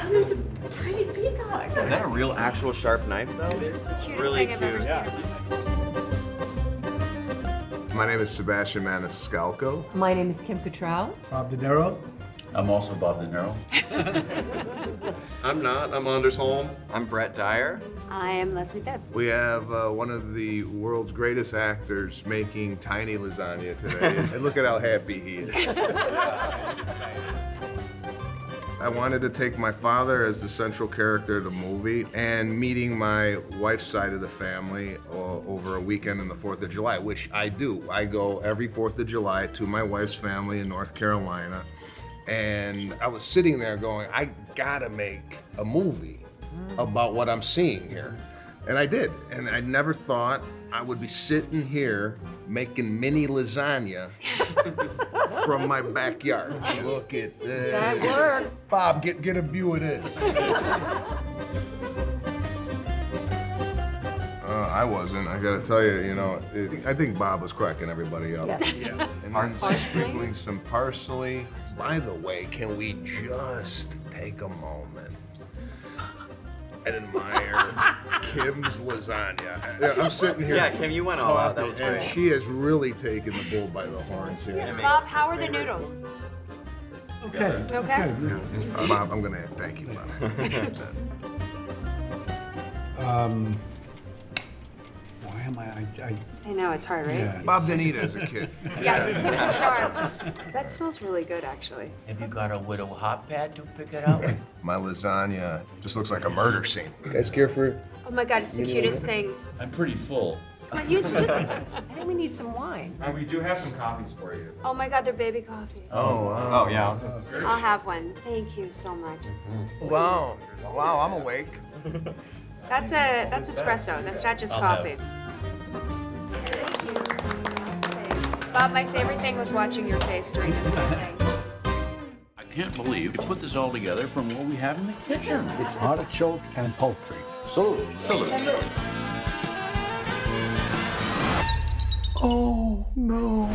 And there's a tiny peacock. Is that a real, actual sharp knife, though? It's the cutest Really thing I've ever cute. seen. My name is Sebastian Maniscalco. My name is Kim Cattrall. Bob De Niro. I'm also Bob De Niro. I'm not. I'm Anders Holm. I'm Brett Dyer. I am Leslie Bibb. We have one of the world's greatest actors making tiny lasagna today. And look at how happy he is. I wanted to take my father as the central character of the movie and meeting my wife's side of the family over a weekend on the 4th of July, which I do. I go every 4th of July to my wife's family in North Carolina. And I was sitting there going, I gotta make a movie about what I'm seeing here. And I did. And I never thought I would be sitting here making mini lasagna from my backyard. Look at this. That works. Bob, get a view of this. I wasn't. I gotta tell you, I think Bob was cracking everybody up. Yeah. And then sprinkling some parsley. By the way, can we just take a moment and admire Kim's lasagna? Yeah, I'm sitting here. Yeah, Kim, you went all out. That was and great. she has really taken the bull by the horns here. Bob, how are the noodles? Okay. Okay. Bob, I'm gonna thank you, Bob. Why am I I know, it's hard, right? yeah. Bob didn't eat as a kid. Yeah, starved. That smells really good, actually. Have you got a widow hot pad to pick it out with? My lasagna just looks like a murder scene. You guys care for Oh my God, it's the cutest thing. I'm pretty full. Come on, use just. I think we need some wine. We do have some coffees for you. Oh my God, they're baby coffees. Oh, yeah. I'll have one. Thank you so much. Wow. Wow, I'm awake. That's espresso. That's not just I'll coffee. Thank you. Bob, my favorite thing was watching your face during this whole thing. I can't believe you put this all together from what we have in the kitchen. It's artichoke and poultry. Salute. Oh, no.